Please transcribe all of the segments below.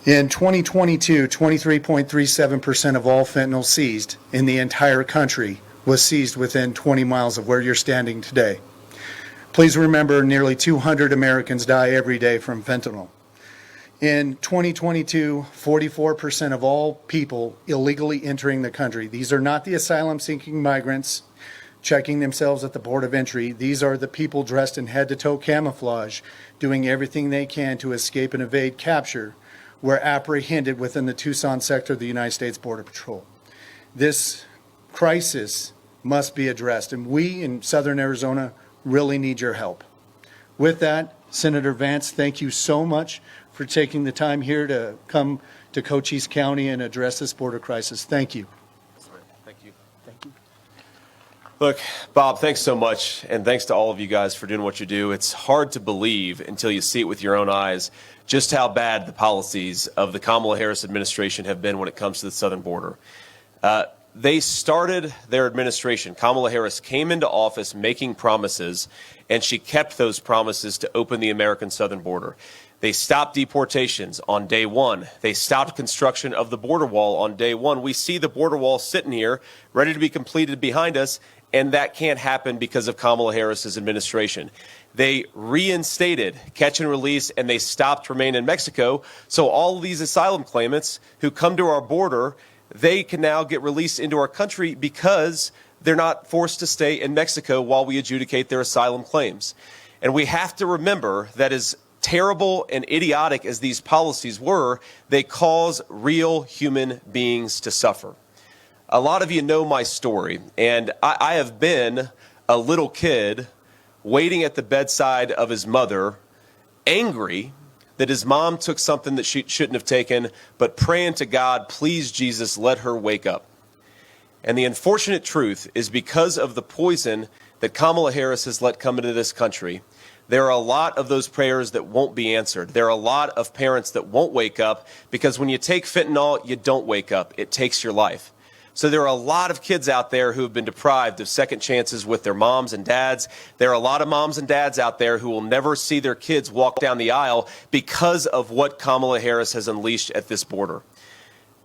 In 2022, 23.37% of all fentanyl seized in the entire country was seized within 20 miles of where you're standing today. Please remember, nearly 200 Americans die every day from fentanyl. In 2022, 44% of all people illegally entering the country, these are not the asylum-seeking migrants checking themselves at the port of entry. These are the people dressed in head-to-toe camouflage, doing everything they can to escape and evade capture, were apprehended within the Tucson sector of the United States Border Patrol. This crisis must be addressed, and we in Southern Arizona really need your help. With that, Senator Vance, thank you so much for taking the time here to come to Cochise County and address this border crisis. Thank you. Thank you. Thank you. Look, Bob, thanks so much, and thanks to all of you guys for doing what you do. It's hard to believe until you see it with your own eyes just how bad the policies of the Kamala Harris administration have been when it comes to the southern border. They started their administration. Kamala Harris came into office making promises, and she kept those promises to open the American southern border. They stopped deportations on day one. They stopped construction of the border wall on day one. We see the border wall sitting here, ready to be completed behind us, and that can't happen because of Kamala Harris's administration. They reinstated catch and release, and they stopped remain in Mexico. So all of these asylum claimants who come to our border, they can now get released into our country because they're not forced to stay in Mexico while we adjudicate their asylum claims. And we have to remember that as terrible and idiotic as these policies were, they cause real human beings to suffer. A lot of you know my story, and I have been a little kid waiting at the bedside of his mother, angry that his mom took something that she shouldn't have taken, but praying to God, please, Jesus, let her wake up. And the unfortunate truth is, because of the poison that Kamala Harris has let come into this country, there are a lot of those prayers that won't be answered. There are a lot of parents that won't wake up, because when you take fentanyl, you don't wake up. It takes your life. So there are a lot of kids out there who have been deprived of second chances with their moms and dads. There are a lot of moms and dads out there who will never see their kids walk down the aisle because of what Kamala Harris has unleashed at this border.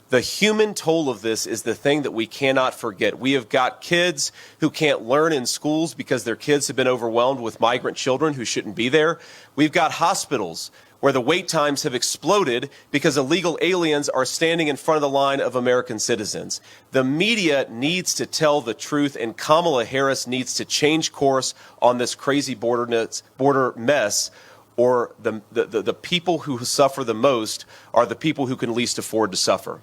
The human toll of this is the thing that we cannot forget. We have got kids who can't learn in schools because their kids have been overwhelmed with migrant children who shouldn't be there. We've got hospitals where the wait times have exploded because illegal aliens are standing in front of the line of American citizens. The media needs to tell the truth, and Kamala Harris needs to change course on this crazy border mess, or the people who suffer the most are the people who can least afford to suffer.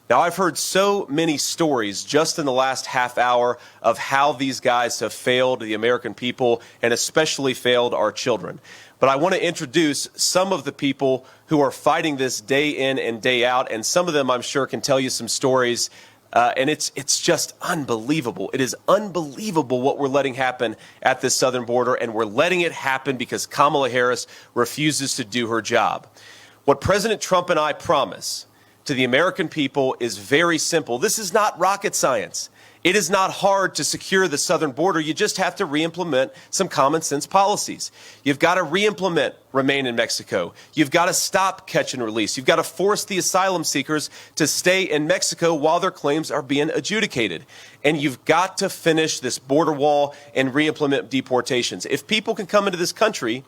Now, I've heard so many stories just in the last half hour of how these guys have failed the American people, and especially failed our children. But I want to introduce some of the people who are fighting this day in and day out, and some of them, I'm sure, can tell you some stories, and it's just unbelievable. It is unbelievable what we're letting happen at this southern border, and we're letting it happen because Kamala Harris refuses to do her job. What President Trump and I promise to the American people is very simple. This is not rocket science. It is not hard to secure the southern border. You just have to re-implement some common sense policies. You've got to re-implement remain in Mexico. You've got to stop catch and release. You've got to force the asylum seekers to stay in Mexico while their claims are being adjudicated. And you've got to finish this border wall and re-implement deportations. If people can come into this country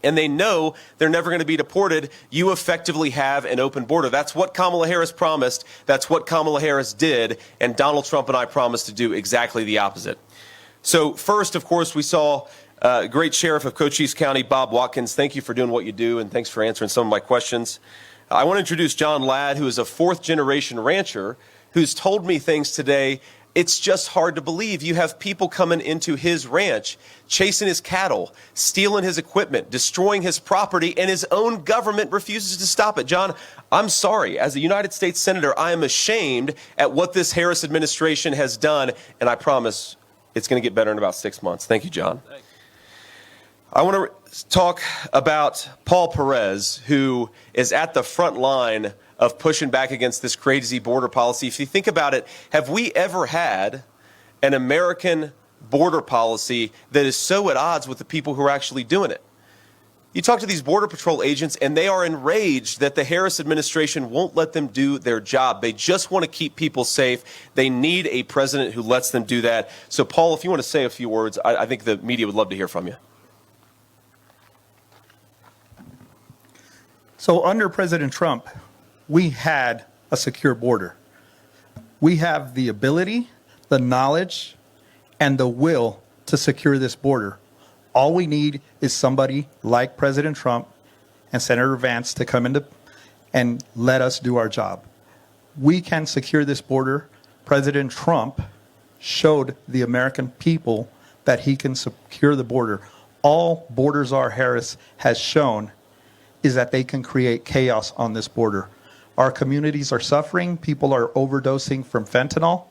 and they know they're never going to be deported, you effectively have an open border. That's what Kamala Harris promised. That's what Kamala Harris did. And Donald Trump and I promised to do exactly the opposite. So first, of course, we saw great Sheriff of Cochise County, Bob Watkins. Thank you for doing what you do, and thanks for answering some of my questions. I want to introduce John Ladd, who is a fourth-generation rancher, who's told me things today. It's just hard to believe. You have people coming into his ranch, chasing his cattle, stealing his equipment, destroying his property, and his own government refuses to stop it. John, I'm sorry. As a United States Senator, I am ashamed at what this Harris administration has done, and I promise it's going to get better in about 6 months. Thank you, John. Thanks. I want to talk about Paul Perez, who is at the front line of pushing back against this crazy border policy. If you think about it, have we ever had an American border policy that is so at odds with the people who are actually doing it? You talk to these Border Patrol agents, and they are enraged that the Harris administration won't let them do their job. They just want to keep people safe. They need a president who lets them do that. So, Paul, if you want to say a few words, I think the media would love to hear from you. So under President Trump, we had a secure border. We have the ability, the knowledge, and the will to secure this border. All we need is somebody like President Trump and Senator Vance to come in and let us do our job. We can secure this border. President Trump showed the American people that he can secure the border. All Borders Are Harris has shown is that they can create chaos on this border. Our communities are suffering. People are overdosing from fentanyl.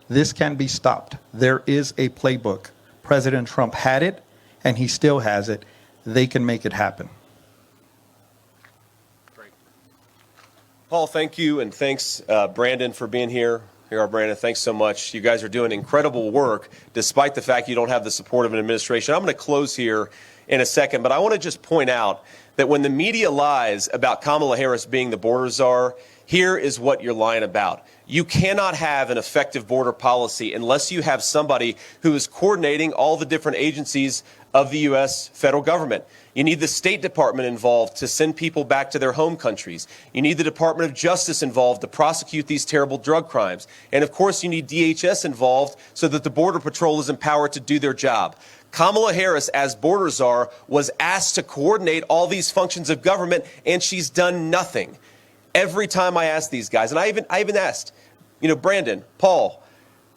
This can be stopped. There is a playbook. President Trump had it, and he still has it. They can make it happen. Great. Paul, thank you, and thanks, Brandon, for being here. Here are Brandon. Thanks so much. You guys are doing incredible work, despite the fact you don't have the support of an administration. I'm going to close here in a second, but I want to just point out that when the media lies about Kamala Harris being the border czar, here is what you're lying about. You cannot have an effective border policy unless you have somebody who is coordinating all the different agencies of the U.S. federal government. You need the State Department involved to send people back to their home countries. You need the Department of Justice involved to prosecute these terrible drug crimes. And of course, you need DHS involved so that the Border Patrol is empowered to do their job. Kamala Harris, as border czar, was asked to coordinate all these functions of government, and she's done nothing. Every time I ask these guys, and I even asked, Brandon, Paul,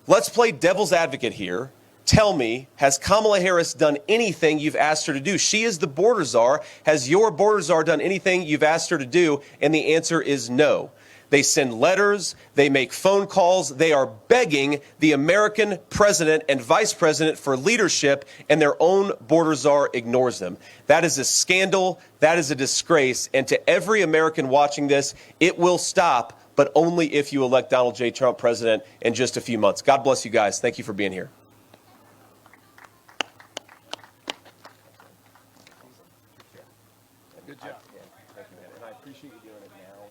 let's play devil's advocate here. Tell me, has Kamala Harris done anything you've asked her to do? She is the border czar. Has your border czar done anything you've asked her to do? And the answer is no. They send letters, they make phone calls, they are begging the American president and vice president for leadership, and their own border czar ignores them. That is a scandal, that is a disgrace, and to every American watching this, it will stop, but only if you elect Donald J. Trump president in just a few months. God bless you guys. Thank you for being here. Good job. Thank you, man. And I appreciate you doing it now.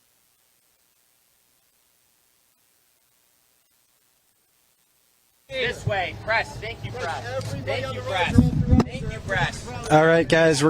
This way, press. Thank you, press. Thank you, press. Thank you, press. All right, guys, we're